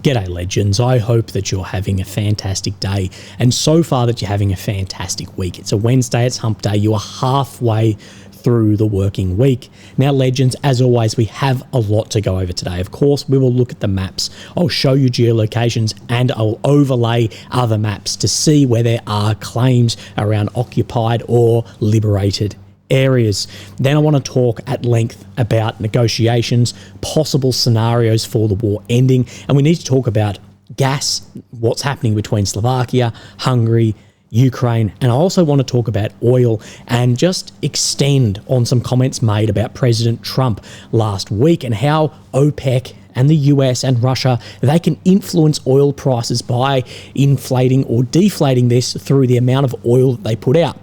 G'day legends, I hope that you're having a fantastic day, and so far that you're having a fantastic week. It's a Wednesday, it's hump day, you are halfway through the working week. Now legends, as always, we have a lot to go over today. Of course, we will look at the maps, I'll show you geolocations, and I'll overlay other maps to see where there are claims around occupied or liberated areas. Then I want to talk at length about negotiations, possible scenarios for the war ending, and we need to talk about gas, what's happening between Slovakia, Hungary, Ukraine, and I also want to talk about oil and just extend on some comments made about President Trump last week and how OPEC and the US and Russia, they can influence oil prices by inflating or deflating this through the amount of oil that they put out.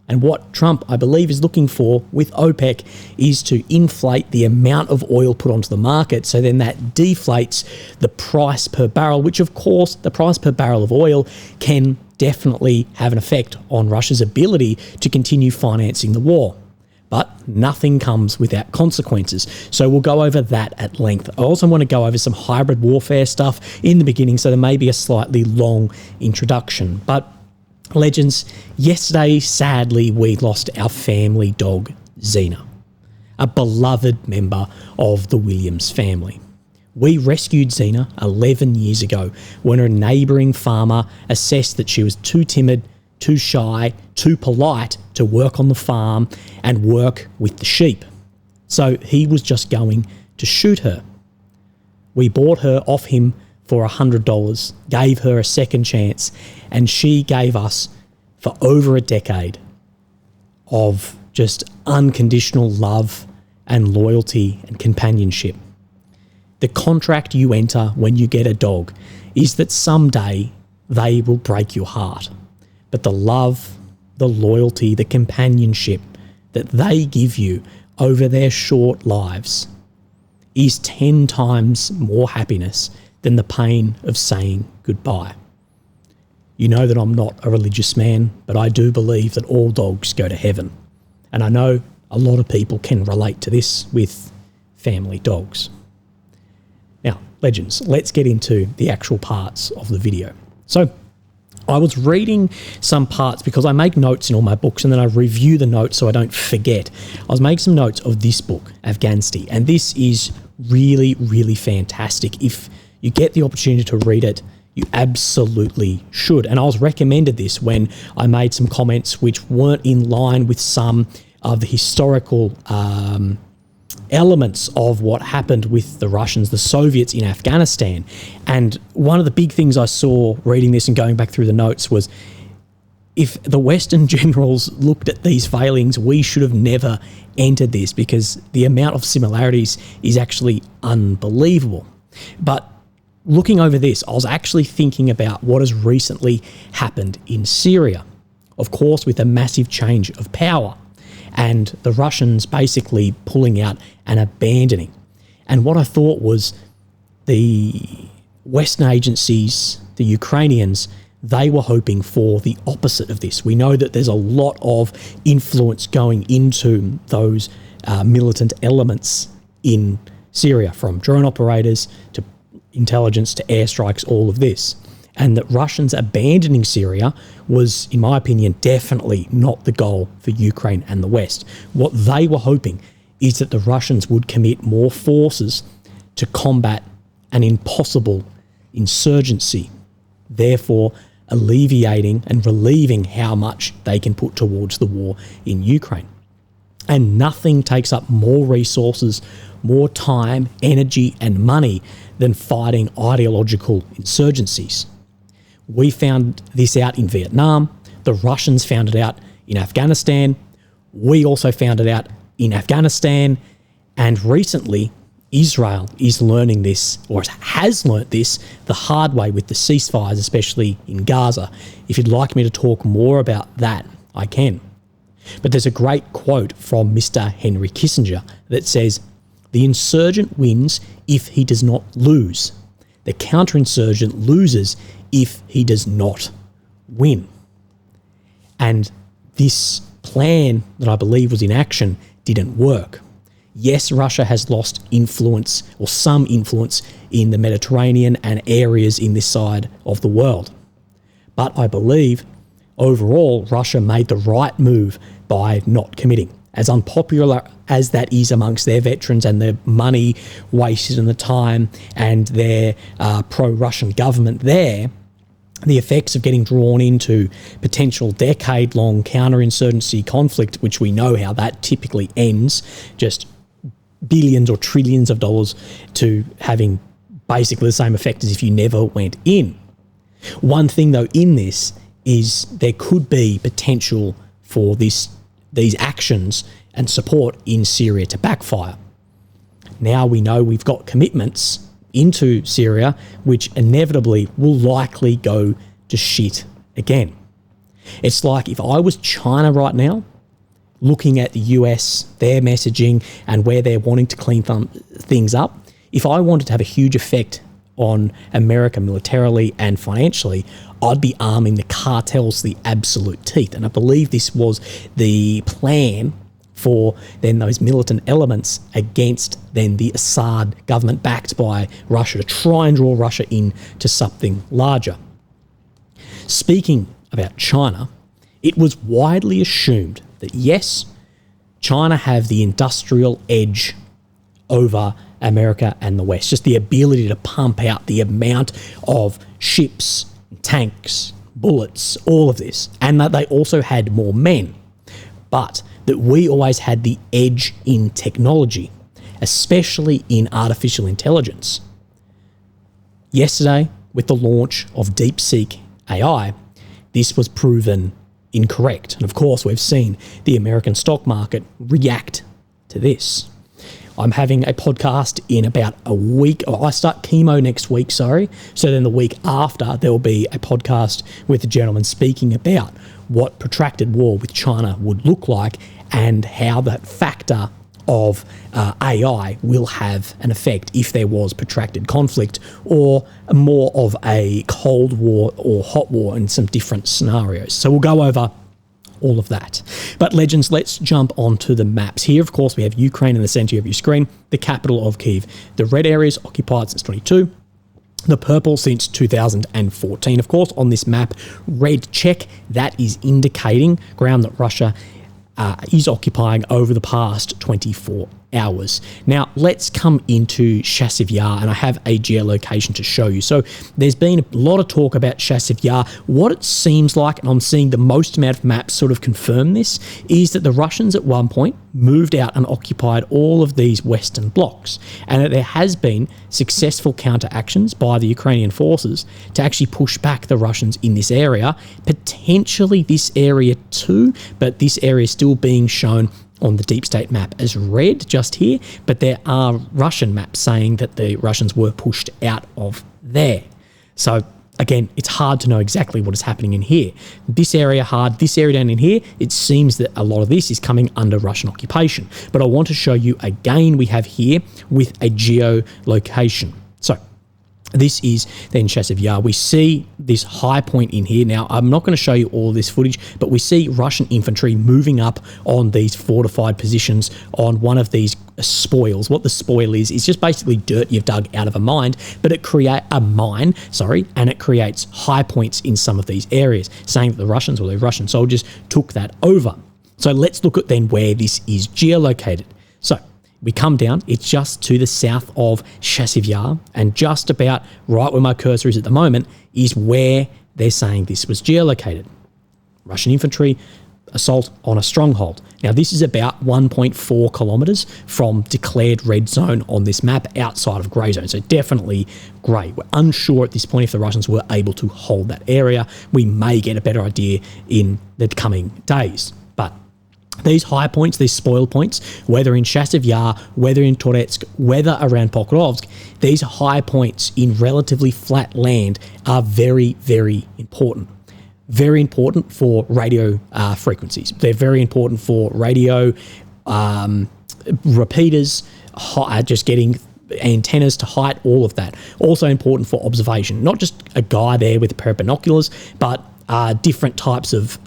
And what Trump, I believe, is looking for with OPEC is to inflate the amount of oil put onto the market, so then that deflates the price per barrel, which of course the price per barrel of oil can definitely have an effect on Russia's ability to continue financing the war. But nothing comes without consequences. So we'll go over that at length. I also want to go over some hybrid warfare stuff in the beginning, so there may be a slightly long introduction. But legends, yesterday, sadly, we lost our family dog, Zena, a beloved member of the Williams family. We rescued Zena 11 years ago when a neighbouring farmer assessed that she was too timid, too shy, too polite to work on the farm and work with the sheep. So he was just going to shoot her. We bought her off him for $100, gave her a second chance, and she gave us, for over a decade, of just unconditional love and loyalty and companionship. The contract you enter when you get a dog is that someday they will break your heart. But the love, the loyalty, the companionship that they give you over their short lives is 10 times more happiness than the pain of saying goodbye. You know that I'm not a religious man, but I do believe that all dogs go to heaven. And I know a lot of people can relate to this with family dogs. Now, legends, let's get into the actual parts of the video. So, I was reading some parts because I make notes in all my books and then I review the notes so I don't forget. I was making some notes of this book, Afghanistan, and this is really, really fantastic. If you get the opportunity to read it, you absolutely should. And I was recommended this when I made some comments which weren't in line with some of the historical elements of what happened with the Russians, the Soviets in Afghanistan. And one of the big things I saw reading this and going back through the notes was, if the Western generals looked at these failings, we should have never entered this, because the amount of similarities is actually unbelievable. But looking over this, I was actually thinking about what has recently happened in Syria. Of course, with a massive change of power and the Russians basically pulling out and abandoning. And what I thought was, the Western agencies, the Ukrainians, they were hoping for the opposite of this. We know that there's a lot of influence going into those militant elements in Syria, from drone operators to intelligence to airstrikes, all of this. And that Russians abandoning Syria was, in my opinion, definitely not the goal for Ukraine and the West. What they were hoping is that the Russians would commit more forces to combat an impossible insurgency, therefore alleviating and relieving how much they can put towards the war in Ukraine. And nothing takes up more resources, more time, energy, and money than fighting ideological insurgencies. We found this out in Vietnam. The Russians found it out in Afghanistan. We also found it out in Afghanistan. And recently, Israel is learning this, or has learnt this, the hard way with the ceasefires, especially in Gaza. If you'd like me to talk more about that, I can. But there's a great quote from Mr. Henry Kissinger that says, "The insurgent wins if he does not lose. The counterinsurgent loses if he does not win." And this plan that I believe was in action didn't work. Yes, Russia has lost influence or some influence in the Mediterranean and areas in this side of the world. But I believe overall Russia made the right move by not committing. As unpopular as that is amongst their veterans and the money wasted and the time and their pro-Russian government there, the effects of getting drawn into potential decade-long counterinsurgency conflict, which we know how that typically ends, just billions or trillions of dollars, to having basically the same effect as if you never went in. One thing, though, in this is there could be potential for these actions and support in Syria to backfire. Now we know we've got commitments into Syria, which inevitably will likely go to shit again. It's like if I was China right now, looking at the US, their messaging and where they're wanting to clean things up, if I wanted to have a huge effect on America militarily and financially, I'd be arming the cartels to the absolute teeth. And I believe this was the plan for then those militant elements against then the Assad government backed by Russia to try and draw Russia into something larger. Speaking about China, it was widely assumed that yes, China have the industrial edge over America and the West, just the ability to pump out the amount of ships, tanks, bullets, all of this, and that they also had more men. But that we always had the edge in technology, especially in artificial intelligence. Yesterday, with the launch of DeepSeek AI, this was proven incorrect. And of course, we've seen the American stock market react to this. I'm having a podcast in about a week. I start chemo next week, So then the week after, there will be a podcast with a gentleman speaking about what protracted war with China would look like and how that factor of AI will have an effect if there was protracted conflict or more of a cold war or hot war in some different scenarios. So we'll go over all of that. But legends, let's jump onto the maps. Here, of course, we have Ukraine in the center of your screen, the capital of Kyiv. The red areas occupied since 22, the purple since 2014. Of course, on this map, red check, that is indicating ground that Russia is occupying over the past 24 hours. Now, let's come into Chasiv Yar, and I have a geolocation to show you. So there's been a lot of talk about Chasiv Yar. What it seems like, and I'm seeing the most amount of maps sort of confirm this, is that the Russians at one point moved out and occupied all of these western blocks, and that there has been successful counteractions by the Ukrainian forces to actually push back the Russians in this area, potentially this area too, but this area is still being shown on the deep state map as red just here, but there are Russian maps saying that the Russians were pushed out of there. So again, it's hard to know exactly what is happening in here. This area hard, this area down in here, it seems that a lot of this is coming under Russian occupation. But I want to show you again, we have here with a geolocation. So this is then Chasiv Yar. We see this high point in here. Now, I'm not going to show you all this footage, but we see Russian infantry moving up on these fortified positions on one of these spoils. What the spoil is just basically dirt you've dug out of a mine, but it creates a mine, and it creates high points in some of these areas, saying that the Russians or the Russian soldiers took that over. So let's look at then where this is geolocated. So we come down, it's just to the south of Chasiv Yar, and just about right where my cursor is at the moment is where they're saying this was geolocated. Russian infantry assault on a stronghold. Now, this is about 1.4 kilometers from declared red zone on this map outside of grey zone, so definitely grey. We're unsure at this point if the Russians were able to hold that area. We may get a better idea in the coming days. But these high points, these spoil points, whether in Chasiv Yar, whether in Toretsk, whether around Pokrovsk, these high points in relatively flat land are very, very important. Very important for radio frequencies. They're very important for radio repeaters, just getting antennas to height, all of that. Also important for observation. Not just a guy there with a pair of binoculars, but different types of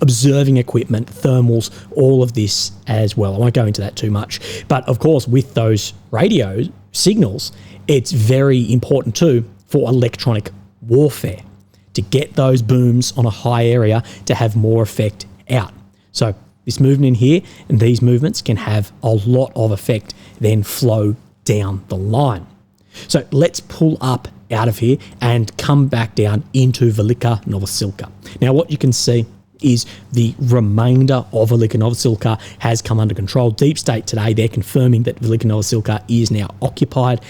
observing equipment, thermals, all of this as well. I won't go into that too much. But of course, with those radio signals, it's very important too for electronic warfare to get those booms on a high area to have more effect out. So this movement in here and these movements can have a lot of effect then flow down the line. So let's pull up out of here and come back down into Velyka Novosilka. Now what you can see is the remainder of Velyka Novosilka has come under control. Deep State today, they're confirming that Velyka Novosilka is now occupied.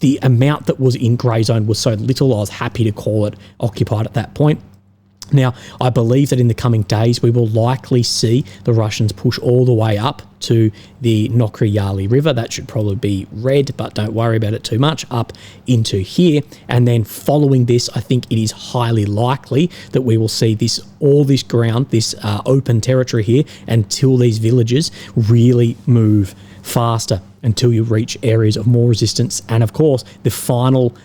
The amount that was in grey zone was so little, I was happy to call it occupied at that point. Now, I believe that in the coming days, we will likely see the Russians push all the way up to the Nokryali River. That should probably be red, but don't worry about it too much, up into here. And then following this, I think it is highly likely that we will see all this ground, this open territory here, until these villages really move faster, until you reach areas of more resistance. And of course, the final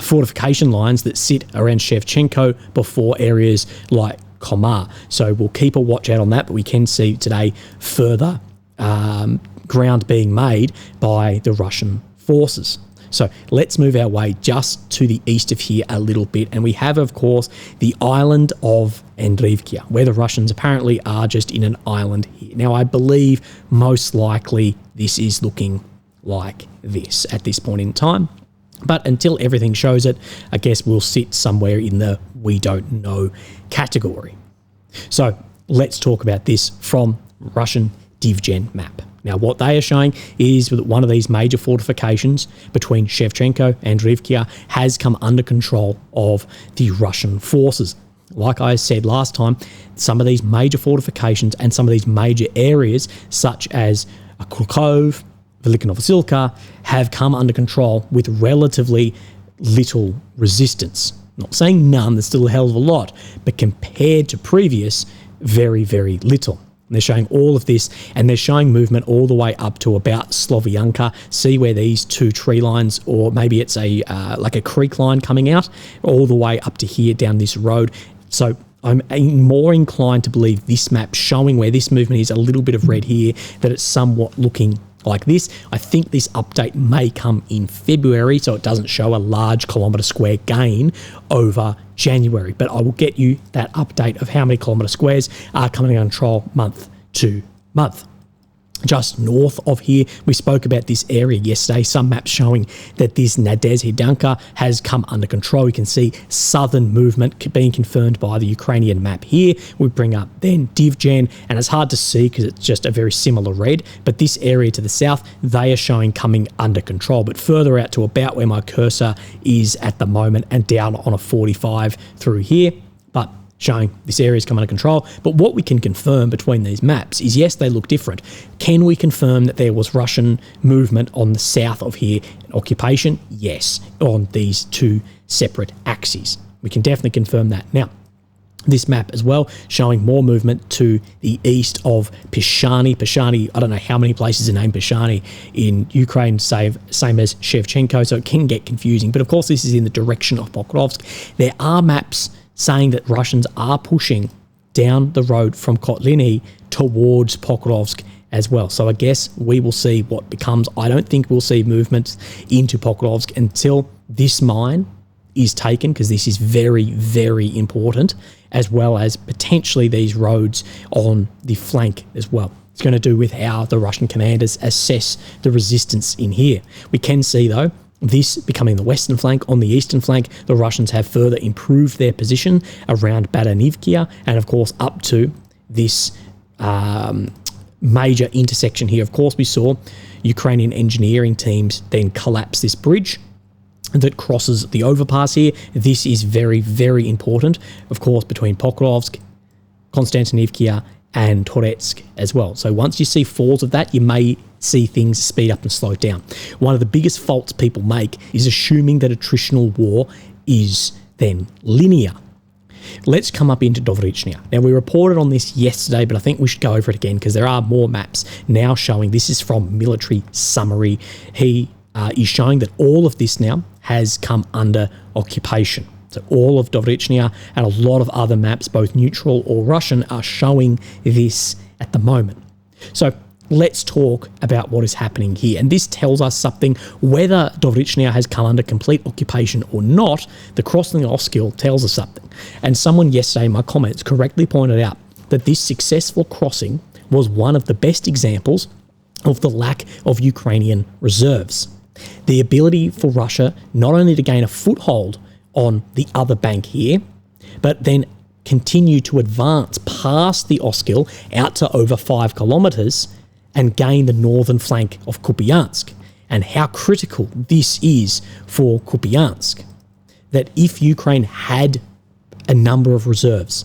fortification lines that sit around Shevchenko before areas like Komar. So we'll keep a watch out on that, but we can see today further ground being made by the Russian forces. So let's move our way just to the east of here a little bit. And we have, of course, the island of Andriivka, where the Russians apparently are just in an island here. Now, I believe most likely this is looking like this at this point in time. But until everything shows it, I guess we'll sit somewhere in the we don't know category. So let's talk about this from Russian DivGen map. Now, what they are showing is that one of these major fortifications between Shevchenko and Andriivka has come under control of the Russian forces. Like I said last time, some of these major fortifications and some of these major areas, such as Kursk, Velyka Novosilka, have come under control with relatively little resistance. Not saying none, there's still a hell of a lot, but compared to previous, very, very little. And they're showing all of this, and they're showing movement all the way up to about Slovyanka. See where these two tree lines, or maybe it's like a creek line coming out, all the way up to here down this road. So I'm more inclined to believe this map showing where this movement is, a little bit of red here, that it's somewhat looking like this. I think this update may come in February, so it doesn't show a large kilometre square gain over January. But I will get you that update of how many kilometre squares are coming under control month to month. Just north of here, we spoke about this area yesterday, some maps showing that this Nadezhdanka has come under control. You can see southern movement being confirmed by the Ukrainian map here. We bring up then DivGen, and it's hard to see because it's just a very similar red, but this area to the south, they are showing coming under control. But further out to about where my cursor is at the moment and down on a 45 through here, but showing this area is coming under control. But what we can confirm between these maps is, yes, they look different. Can we confirm that there was Russian movement on the south of here, occupation? Yes, on these two separate axes. We can definitely confirm that. Now, this map as well showing more movement to the east of Pishani. Pishani, I don't know how many places are named Pishani in Ukraine, same as Shevchenko, so it can get confusing. But of course, this is in the direction of Pokrovsk. There are maps saying that Russians are pushing down the road from Kotliny towards Pokrovsk as well. So I guess we will see what becomes. I don't think we'll see movements into Pokrovsk until this mine is taken, because this is very, very important, as well as potentially these roads on the flank as well. It's going to do with how the Russian commanders assess the resistance in here. We can see, though, this becoming the western flank. On the eastern flank, the Russians have further improved their position around Badanivkia, and of course up to this major intersection here. Of course, we saw Ukrainian engineering teams then collapse this bridge that crosses the overpass here. This is very, very important, of course, between Pokrovsk, Konstantinivka, and Toretsk as well. So once you see falls of that, you may see things speed up and slow down. One of the biggest faults people make is assuming that attritional war is then linear. Let's come up into Dovrychnya. Now, we reported on this yesterday, but I think we should go over it again because there are more maps now showing. This is from Military Summary. He is showing that all of this now has come under occupation. So all of Dovrychnya and a lot of other maps, both neutral or Russian, are showing this at the moment. So let's talk about what is happening here. And this tells us something. Whether Dovrychnya has come under complete occupation or not, the crossing of Oskil tells us something. And someone yesterday in my comments correctly pointed out that this successful crossing was one of the best examples of the lack of Ukrainian reserves. The ability for Russia not only to gain a foothold on the other bank here, but then continue to advance past the Oskil out to over 5 kilometres and gain the northern flank of Kupiansk, and how critical this is for Kupiansk. That if Ukraine had a number of reserves,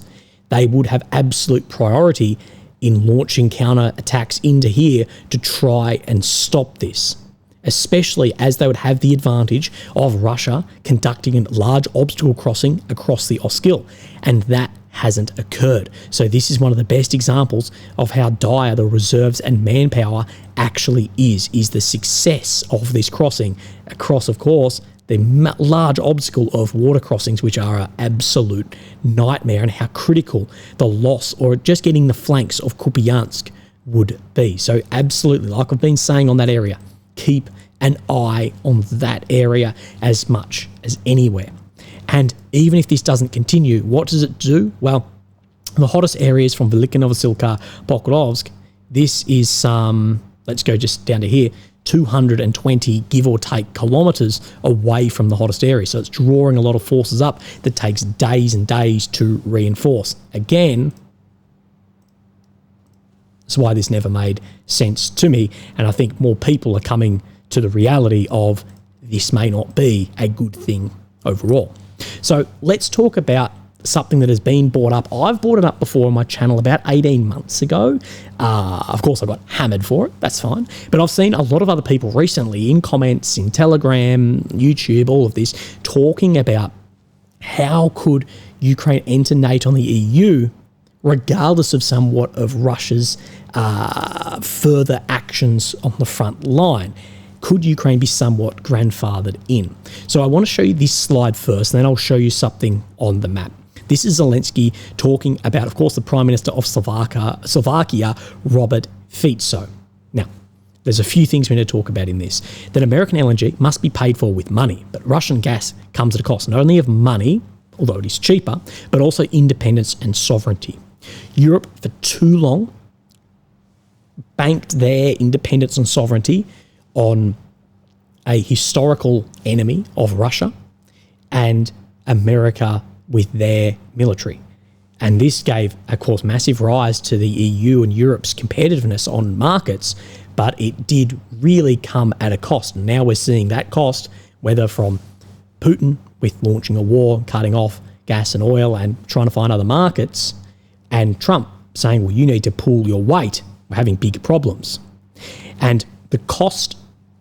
they would have absolute priority in launching counter-attacks into here to try and stop this, especially as they would have the advantage of Russia conducting a large obstacle crossing across the Oskil, and that hasn't occurred. So this is one of the best examples of how dire the reserves and manpower actually is the success of this crossing across, of course, the large obstacle of water crossings, which are an absolute nightmare, and how critical the loss or just getting the flanks of Kupiansk would be. So absolutely, like I've been saying on that area, keep an eye on that area as much as anywhere. And even if this doesn't continue, what does it do? Well, the hottest areas from Velyka Novosilka, Pokrovsk, this is let's go just down to here, 220 give or take kilometres away from the hottest area. So it's drawing a lot of forces up that takes days and days to reinforce. Again, that's why this never made sense to me. And I think more people are coming to the reality of this may not be a good thing overall. So let's talk about something that has been brought up. I've brought it up before on my channel about 18 months ago. Of course, I got hammered for it. That's fine. But I've seen a lot of other people recently in comments, in Telegram, YouTube, all of this, talking about how could Ukraine enter NATO and the EU regardless of somewhat of Russia's further actions on the front line. Could Ukraine be somewhat grandfathered in? So I want to show you this slide first, and then I'll show you something on the map. This is Zelensky talking about, of course, the Prime Minister of Slovakia, Robert Fico. Now, there's a few things we need to talk about in this. That American LNG must be paid for with money, but Russian gas comes at a cost, not only of money, although it is cheaper, but also independence and sovereignty. Europe, for too long, banked their independence and sovereignty on a historical enemy of Russia and America with their military. And this gave, of course, massive rise to the EU and Europe's competitiveness on markets, but it did really come at a cost. And now we're seeing that cost, whether from Putin with launching a war, cutting off gas and oil and trying to find other markets, and Trump saying, well, you need to pull your weight, we're having big problems. And the cost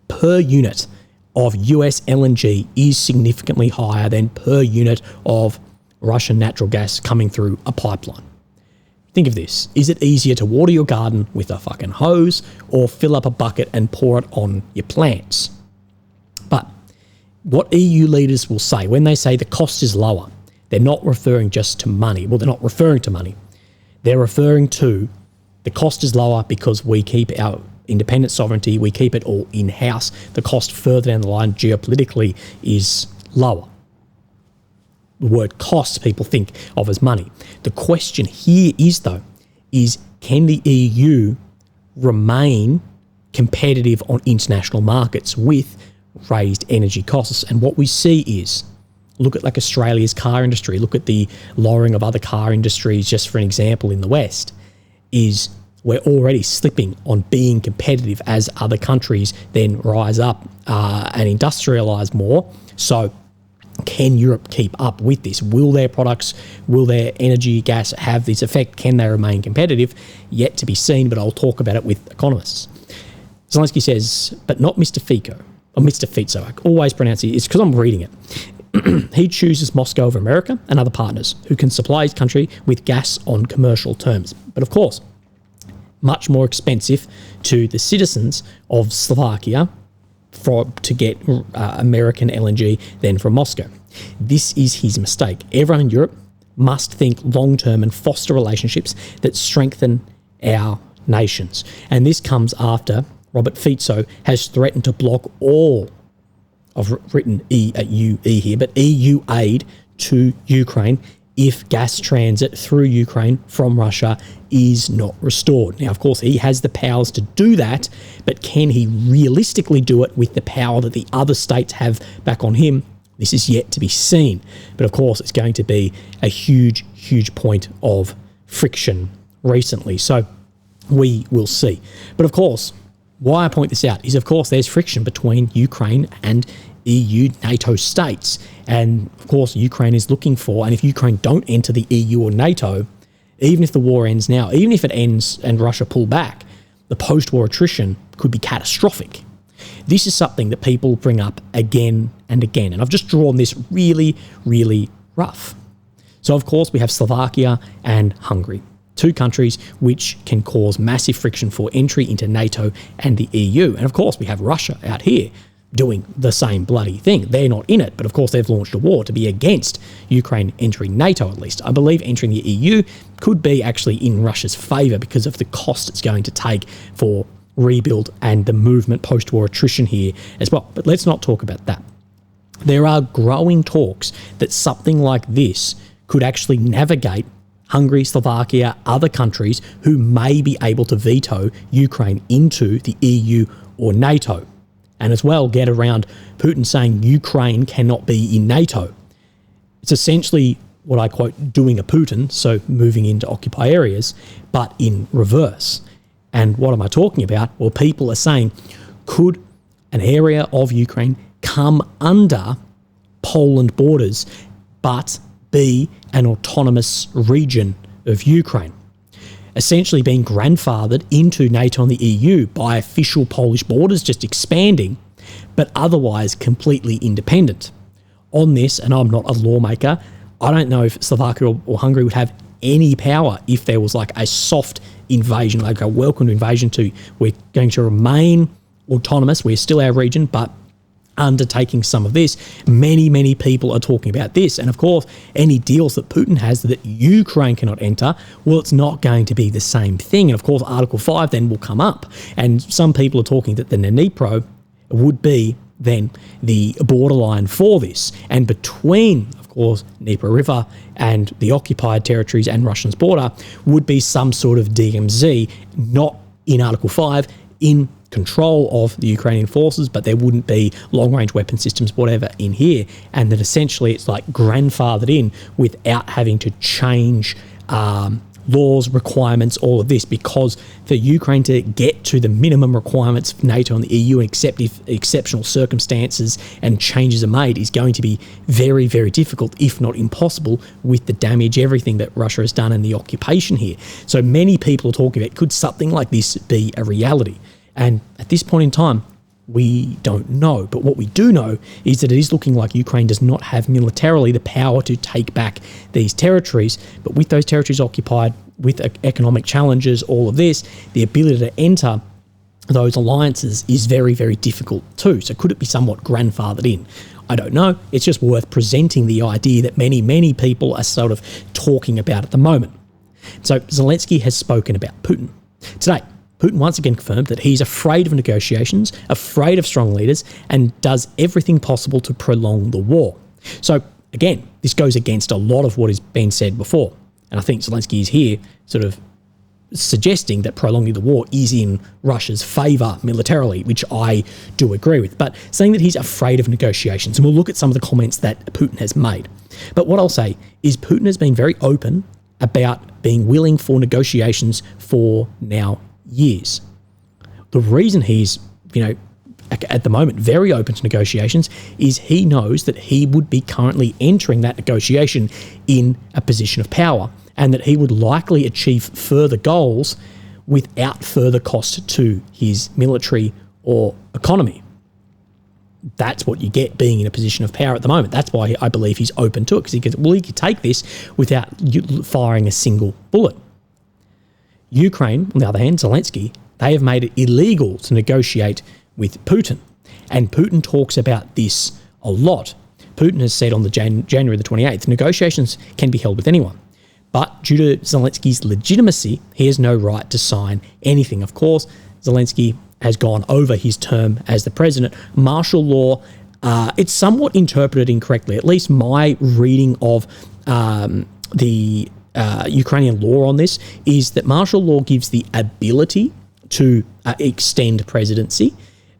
per unit of US LNG is significantly higher than per unit of Russian natural gas coming through a pipeline. Think of this. Is it easier to water your garden with a fucking hose or fill up a bucket and pour it on your plants? But what EU leaders will say when they say the cost is lower, they're not referring just to money. Well, they're not referring to money. They're referring to the cost is lower because we keep our independent sovereignty, we keep it all in-house. The cost further down the line geopolitically is lower. The word cost people think of as money. The question here is, though, is can the EU remain competitive on international markets with raised energy costs? And what we see is, look at like Australia's car industry, look at the lowering of other car industries, just for an example in the West, is we're already slipping on being competitive as other countries then rise up and industrialise more. So can Europe keep up with this? Will their products, will their energy, gas have this effect? Can they remain competitive? Yet to be seen, but I'll talk about it with economists. Zelensky says, but not Mr. Fico, or Mr. Fico. I always pronounce it. It's because I'm reading it. he chooses Moscow over America and other partners who can supply his country with gas on commercial terms. But of course, much more expensive to the citizens of Slovakia to get American LNG than from Moscow. This is his mistake. Everyone in Europe must think long-term and foster relationships that strengthen our nations. And this comes after Robert Fico has threatened to block all, I've written EU here, but EU aid to Ukraine if gas transit through Ukraine from Russia is not restored. Now, of course, he has the powers to do that, but can he realistically do it with the power that the other states have back on him? This is yet to be seen. But of course, it's going to be a huge, huge point of friction recently. So we will see. But of course, why I point this out is, of course, there's friction between Ukraine and EU, NATO states. And of course, Ukraine is looking for, and if Ukraine don't enter the EU or NATO, even if the war ends now, even if it ends and Russia pull back, the post-war attrition could be catastrophic. This is something that people bring up again and again. And I've just drawn this really, really rough. So of course, we have Slovakia and Hungary, two countries which can cause massive friction for entry into NATO and the EU. And of course, we have Russia out here doing the same bloody thing. They're not in it, but of course they've launched a war to be against Ukraine entering NATO at least. I believe entering the EU could be actually in Russia's favour because of the cost it's going to take for rebuild and the movement post-war attrition here as well. But let's not talk about that. There are growing talks that something like this could actually navigate Hungary, Slovakia, other countries who may be able to veto Ukraine into the EU or NATO. And as well, get around Putin saying Ukraine cannot be in NATO. It's essentially what I quote, doing a Putin, so moving into occupied areas, but in reverse. And what am I talking about? Well, people are saying, could an area of Ukraine come under Poland borders, but be an autonomous region of Ukraine? Essentially being grandfathered into NATO and the EU by official Polish borders, just expanding, but otherwise completely independent. On this, and I'm not a lawmaker, I don't know if Slovakia or Hungary would have any power if there was like a soft invasion, like a welcome invasion to, we're going to remain autonomous, we're still our region, but undertaking some of this. Many people are talking about this. And of course, any deals that Putin has that Ukraine cannot enter, well, it's not going to be the same thing. And of course, Article 5 then will come up. And some people are talking that the Dnipro would be then the borderline for this. And between, of course, Dnieper River and the occupied territories and Russia's border would be some sort of DMZ, not in Article 5, in control of the Ukrainian forces, but there wouldn't be long-range weapon systems, whatever, in here. And that essentially it's like grandfathered in without having to change laws, requirements, all of this, because for Ukraine to get to the minimum requirements of NATO and the EU, and except if exceptional circumstances and changes are made, is going to be very, very difficult, if not impossible, with the damage, everything that Russia has done in the occupation here. So many people are talking about, could something like this be a reality? And at this point in time, we don't know. But what we do know is that it is looking like Ukraine does not have militarily the power to take back these territories. But with those territories occupied, with economic challenges, all of this, the ability to enter those alliances is very, very difficult too. So could it be somewhat grandfathered in? I don't know. It's just worth presenting the idea that many people are sort of talking about at the moment. So Zelensky has spoken about Putin. Today, Putin once again confirmed that he's afraid of negotiations, afraid of strong leaders, and does everything possible to prolong the war. So again, this goes against a lot of what has been said before. And I think Zelensky is here sort of suggesting that prolonging the war is in Russia's favour militarily, which I do agree with, but saying that he's afraid of negotiations. And we'll look at some of the comments that Putin has made. But what I'll say is Putin has been very open about being willing for negotiations for now years. The reason he's, at the moment very open to negotiations is he knows that he would be currently entering that negotiation in a position of power, and that he would likely achieve further goals without further cost to his military or economy. that's what you get being in a position of power at the moment. That's why I believe he's open to it, because he could take this without firing a single bullet. Ukraine, on the other hand, Zelensky, they have made it illegal to negotiate with Putin. And Putin talks about this a lot. Putin has said on the January the 28th, negotiations can be held with anyone. But due to Zelensky's legitimacy, he has no right to sign anything. Of course, Zelensky has gone over his term as the president. Martial law, it's somewhat interpreted incorrectly. At least my reading of the Ukrainian law on this is that martial law gives the ability to extend presidency,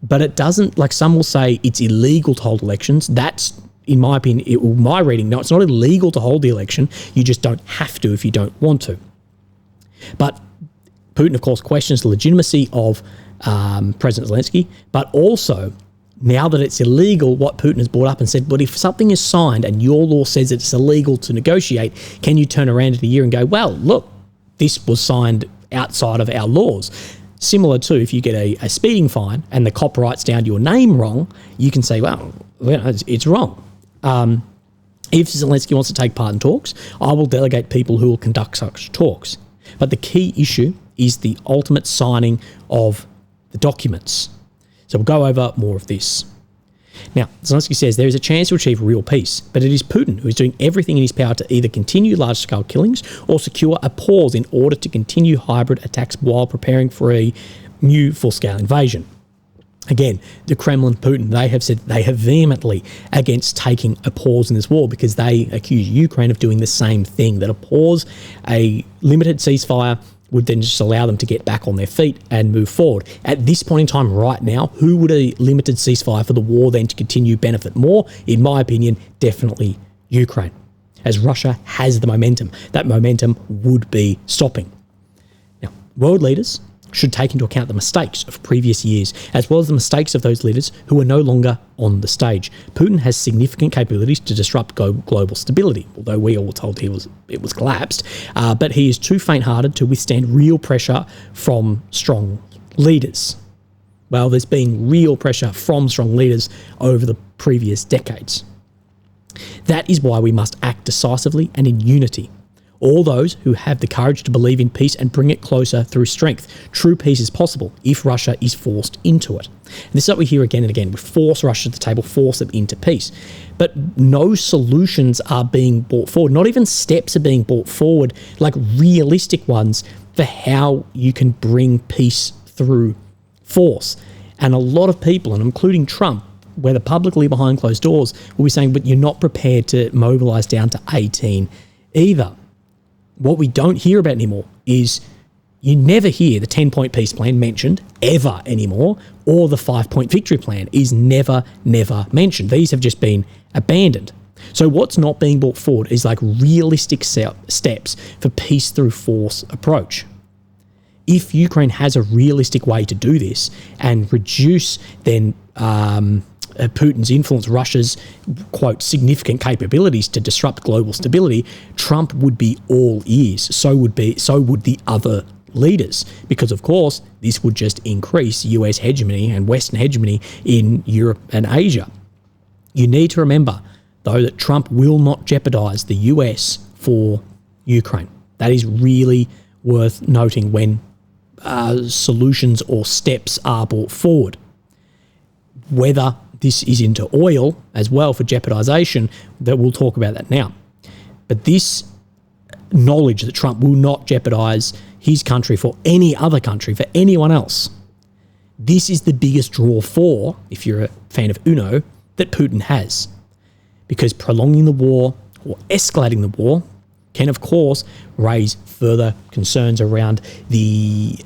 but it doesn't, like some will say it's illegal to hold elections. That's, in my opinion, my reading, no, it's not illegal to hold the election. You just don't have to if you don't want to. But Putin, of course, questions the legitimacy of President Zelensky, but also, now that it's illegal, what Putin has brought up and said, but if something is signed and your law says it's illegal to negotiate, can you turn around in a year and go, well, look, this was signed outside of our laws? Similar to if you get a speeding fine and the cop writes down your name wrong, you can say, well, it's wrong. If Zelensky wants to take part in talks, I will delegate people who will conduct such talks. But the key issue is the ultimate signing of the documents. So we'll go over more of this. Now, Zelensky says there is a chance to achieve real peace, but it is Putin who is doing everything in his power to either continue large-scale killings or secure a pause in order to continue hybrid attacks while preparing for a new full-scale invasion. Again, the Kremlin, Putin, they have said they are vehemently against taking a pause in this war because they accuse Ukraine of doing the same thing, that a pause, a limited ceasefire, would then just allow them to get back on their feet and move forward. At this point in time right now, who would a limited ceasefire for the war then to continue benefit more? In my opinion, definitely Ukraine, as Russia has the momentum. That momentum would be stopping. Now, world leaders should take into account the mistakes of previous years, as well as the mistakes of those leaders who are no longer on the stage. Putin has significant capabilities to disrupt global stability, although we all were told it was collapsed, but he is too faint-hearted to withstand real pressure from strong leaders. Well, there's been real pressure from strong leaders over the previous decades. That is why we must act decisively and in unity. All those who have the courage to believe in peace and bring it closer through strength. True peace is possible if Russia is forced into it. And this is what we hear again and again. We force Russia to the table, force them into peace. But no solutions are being brought forward. Not even steps are being brought forward, like realistic ones, for how you can bring peace through force. And a lot of people, and including Trump, whether publicly behind closed doors, will be saying, but you're not prepared to mobilise down to 18 either. What we don't hear about anymore is you never hear the 10-point peace plan mentioned ever anymore, or the 5-point victory plan is never mentioned. These have just been abandoned. So what's not being brought forward is like realistic steps for peace through force approach. If Ukraine has a realistic way to do this and reduce then Putin's influence, Russia's, quote, significant capabilities to disrupt global stability, Trump would be all ears. So would the other leaders, because of course this would just increase US hegemony and Western hegemony in Europe and Asia. You need to remember, though, that Trump will not jeopardize the US for Ukraine. That is really worth noting when solutions or steps are brought forward. Whether this is into oil as well for jeopardization, that we'll talk about that now. But this knowledge that Trump will not jeopardize his country for any other country, for anyone else, this is the biggest draw for, if you're a fan of Uno, that Putin has. Because prolonging the war or escalating the war can, of course, raise further concerns around the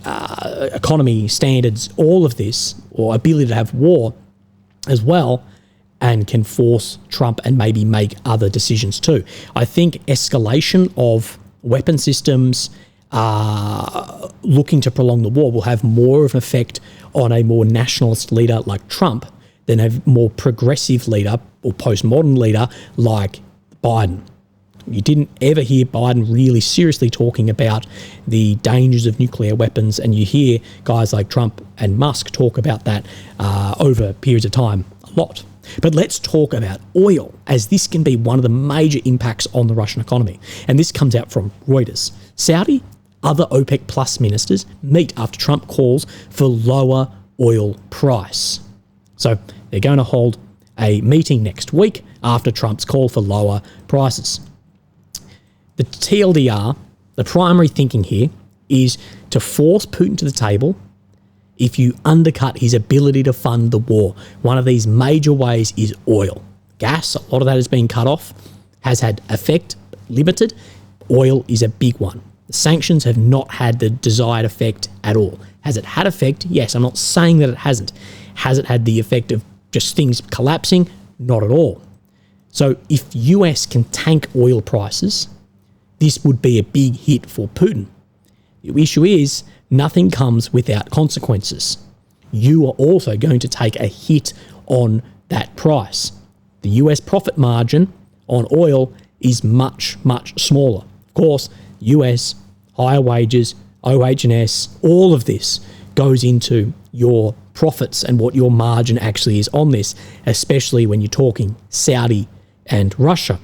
economy, standards, all of this, or ability to have war as well, and can force Trump and maybe make other decisions too. I think escalation of weapon systems looking to prolong the war will have more of an effect on a more nationalist leader like Trump than a more progressive leader or postmodern leader like Biden. You didn't ever hear Biden really seriously talking about the dangers of nuclear weapons, and you hear guys like Trump and Musk talk about that over periods of time a lot. But let's talk about oil, as this can be one of the major impacts on the Russian economy. And this comes out from Reuters. Saudi, other OPEC plus ministers meet after Trump calls for lower oil price. So they're going to hold a meeting next week after Trump's call for lower prices. The TLDR, the primary thinking here, is to force Putin to the table if you undercut his ability to fund the war. One of these major ways is oil. Gas, a lot of that has been cut off, has had effect, limited. Oil is a big one. The sanctions have not had the desired effect at all. Has it had effect? Yes, I'm not saying that it hasn't. Has it had the effect of just things collapsing? Not at all. So if US can tank oil prices, this would be a big hit for Putin. The issue is, nothing comes without consequences. You are also going to take a hit on that price. The US profit margin on oil is much, much smaller. Of course, US, higher wages, OH&S, all of this goes into your profits and what your margin actually is on this, especially when you're talking Saudi and Russia.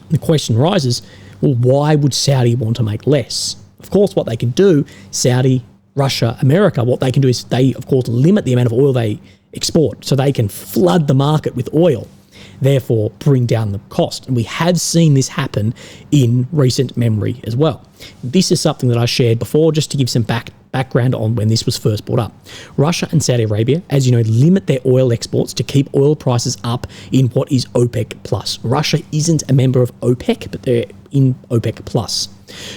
The question rises, well, why would Saudi want to make less? Of course, what they can do, Saudi, Russia, America, what they can do is they, of course, limit the amount of oil they export. So they can flood the market with oil, therefore bring down the cost. And we have seen this happen in recent memory as well. This is something that I shared before just to give some background on when this was first brought up. Russia and Saudi Arabia, as you know, limit their oil exports to keep oil prices up in what is OPEC plus. Russia isn't a member of OPEC, but they're in OPEC plus.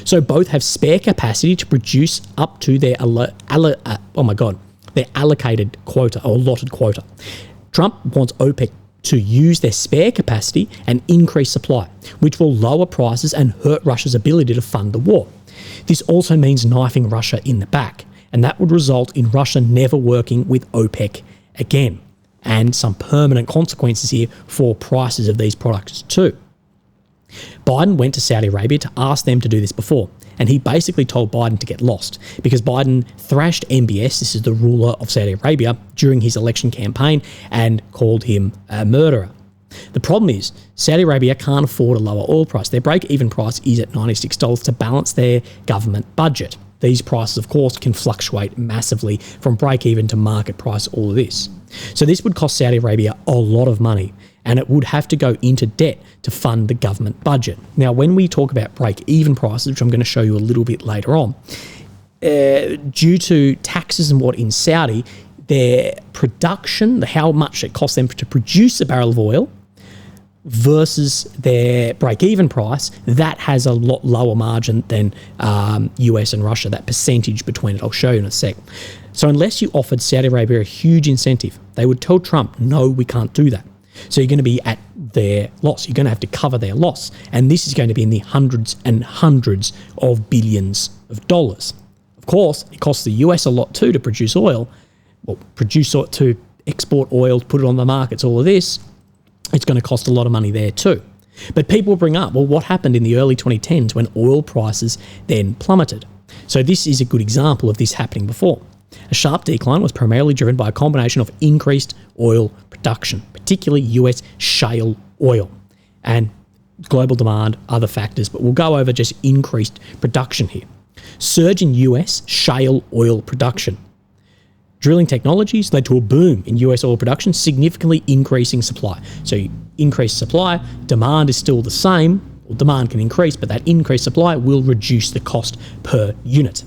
So both have spare capacity to produce up to their their allocated quota or allotted quota. Trump wants OPEC to use their spare capacity and increase supply, which will lower prices and hurt Russia's ability to fund the war. This also means knifing Russia in the back, and that would result in Russia never working with OPEC again, and some permanent consequences here for prices of these products too. Biden went to Saudi Arabia to ask them to do this before, and he basically told Biden to get lost because Biden thrashed MBS, this is the ruler of Saudi Arabia, during his election campaign and called him a murderer. The problem is Saudi Arabia can't afford a lower oil price. Their break-even price is at $96 to balance their government budget. These prices, of course, can fluctuate massively from break-even to market price, all of this. So this would cost Saudi Arabia a lot of money, and it would have to go into debt to fund the government budget. Now, when we talk about break-even prices, which I'm going to show you a little bit later on, due to taxes and what in Saudi, their production, how much it costs them to produce a barrel of oil versus their break-even price, that has a lot lower margin than US and Russia, that percentage between it. I'll show you in a sec. So unless you offered Saudi Arabia a huge incentive, they would tell Trump, no, we can't do that. So you're going to be at their loss. You're going to have to cover their loss. And this is going to be in the hundreds and hundreds of billions of dollars. Of course, it costs the US a lot too to produce oil. Well, to export oil, to put it on the markets, all of this. It's going to cost a lot of money there too. But people bring up, well, what happened in the early 2010s when oil prices then plummeted? So this is a good example of this happening before. A sharp decline was primarily driven by a combination of increased oil production, particularly US shale oil, and global demand, other factors, but we'll go over just increased production here. Surge in US shale oil production. Drilling technologies led to a boom in US oil production, significantly increasing supply. So you increase supply, demand is still the same, or demand can increase, but that increased supply will reduce the cost per unit.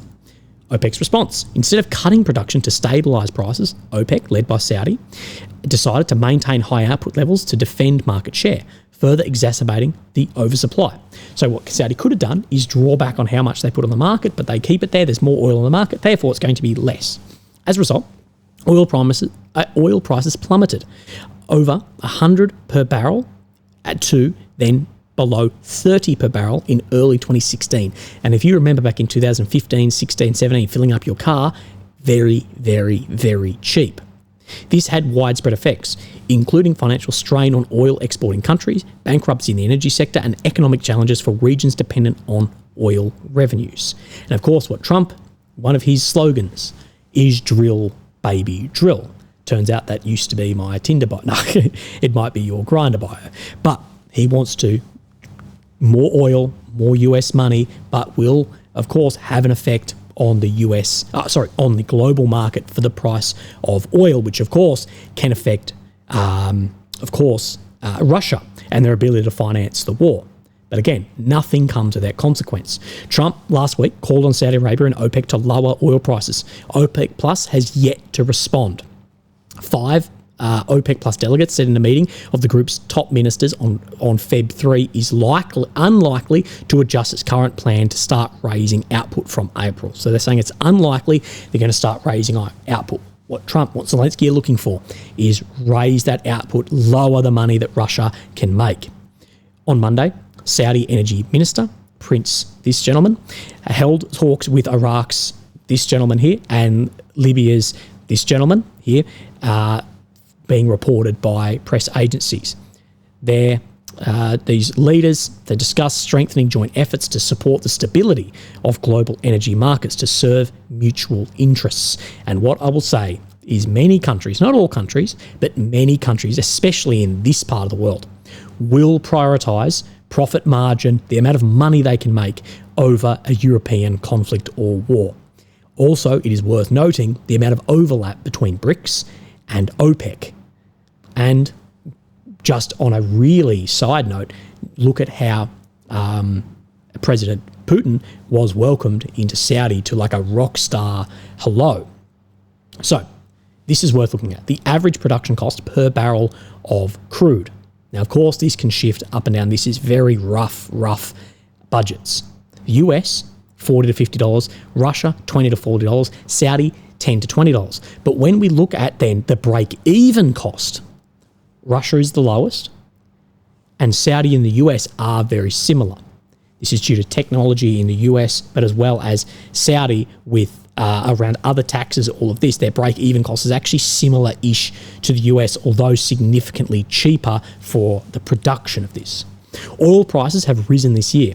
OPEC's response. Instead of cutting production to stabilise prices, OPEC, led by Saudi, decided to maintain high output levels to defend market share, further exacerbating the oversupply. So what Saudi could have done is draw back on how much they put on the market, but they keep it there. There's more oil on the market, therefore it's going to be less. As a result, oil prices plummeted over 100 per barrel to then below 30 per barrel in early 2016. And if you remember back in 2015, 16, 17, filling up your car, very, very, very cheap. This had widespread effects, including financial strain on oil exporting countries, bankruptcy in the energy sector, and economic challenges for regions dependent on oil revenues. And of course, one of his slogans is drill, baby, drill. turns out that used to be my Tinder bio. No, it might be your Grindr bio. But he wants to more oil, more US money, but will, of course, have an effect on the on the global market for the price of oil, which, of course, can affect, Russia and their ability to finance the war. But again, nothing comes of that consequence. Trump last week called on Saudi Arabia and OPEC to lower oil prices. OPEC Plus has yet to respond. 5 OPEC Plus delegates said in a meeting of the group's top ministers on Feb 3 is unlikely to adjust its current plan to start raising output from April. So they're saying it's unlikely they're going to start raising output. What Zelensky are looking for is raise that output, lower the money that Russia can make. On Monday, Saudi Energy Minister, this gentleman, held talks with Iraq's this gentleman here and Libya's this gentleman here, being reported by press agencies. These leaders, they discussed strengthening joint efforts to support the stability of global energy markets to serve mutual interests. And what I will say is many countries, not all countries, but many countries, especially in this part of the world, will prioritise profit margin, the amount of money they can make over a European conflict or war. Also, it is worth noting the amount of overlap between BRICS and OPEC. And just on a really side note, look at how President Putin was welcomed into Saudi to like a rock star hello. So this is worth looking at. The average production cost per barrel of crude. Now, of course, this can shift up and down. This is very rough budgets. US, $40 to $50. Russia, $20 to $40. Saudi, $10 to $20. But when we look at then the break-even cost, Russia is the lowest, and Saudi and the US are very similar. This is due to technology in the US, but as well as Saudi with around other taxes, all of this, their break-even cost is actually similar-ish to the US, although significantly cheaper for the production of this. Oil prices have risen this year,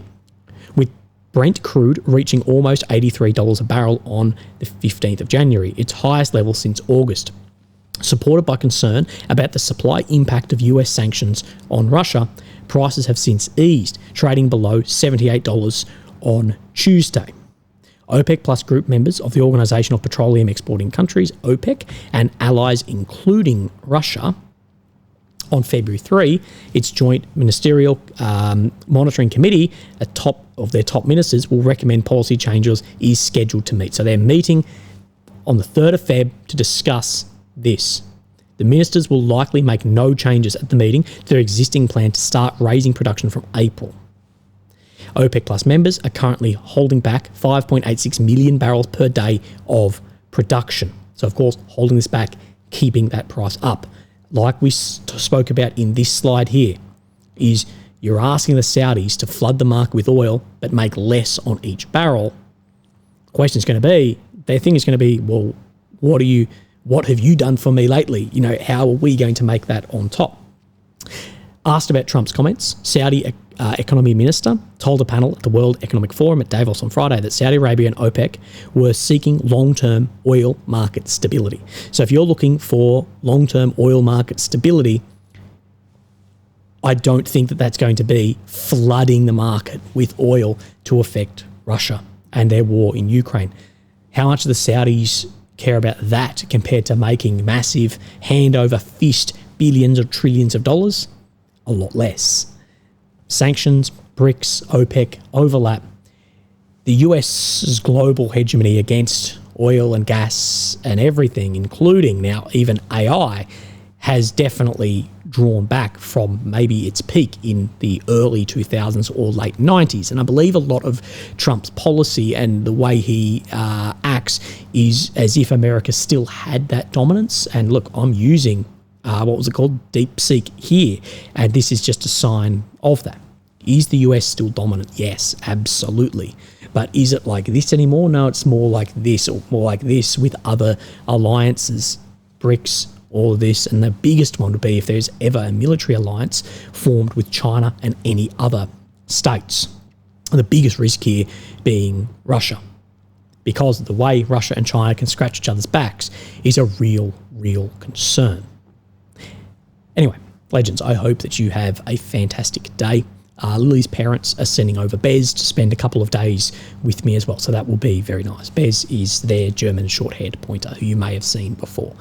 with Brent crude reaching almost $83 a barrel on the 15th of January, its highest level since August. Supported by concern about the supply impact of US sanctions on Russia, prices have since eased, trading below $78 on Tuesday. OPEC Plus group members of the Organisation of Petroleum Exporting Countries, OPEC, and allies including Russia, on February 3, its joint ministerial monitoring committee, a top of their top ministers, will recommend policy changes is scheduled to meet. So they're meeting on the 3rd of Feb to discuss this. The ministers will likely make no changes at the meeting to their existing plan to start raising production from April. OPEC Plus members are currently holding back 5.86 million barrels per day of production. So, of course, holding this back, keeping that price up. Like we spoke about in this slide here, is you're asking the Saudis to flood the market with oil but make less on each barrel. The question is going to be, their thing is going to be, well, what have you done for me lately? You know, how are we going to make that on top? Asked about Trump's comments, Saudi economy minister told a panel at the World Economic Forum at Davos on Friday that Saudi Arabia and OPEC were seeking long-term oil market stability. So if you're looking for long-term oil market stability, I don't think that that's going to be flooding the market with oil to affect Russia and their war in Ukraine. How much do the Saudis care about that compared to making massive hand-over-fist billions or trillions of dollars? A lot less. Sanctions, BRICS, OPEC, overlap. The US's global hegemony against oil and gas and everything, including now even AI, has definitely drawn back from maybe its peak in the early 2000s or late 90s. And I believe a lot of Trump's policy and the way he acts is as if America still had that dominance. And look, I'm using DeepSeek here, and this is just a sign of that. Is the US still dominant? Yes, absolutely. But is it like this anymore? No, it's more like this or more like this with other alliances, BRICS, all of this. And the biggest one would be if there's ever a military alliance formed with China and any other states. And the biggest risk here being Russia, because the way Russia and China can scratch each other's backs is a real real concern. Anyway, legends, I hope that you have a fantastic day. Lily's parents are sending over Bez to spend a couple of days with me as well, so that will be very nice. Bez is their German short-haired pointer who you may have seen before.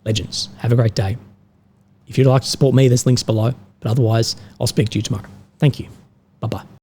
Legends, have a great day. If you'd like to support me, there's links below, but otherwise, I'll speak to you tomorrow. Thank you. Bye-bye.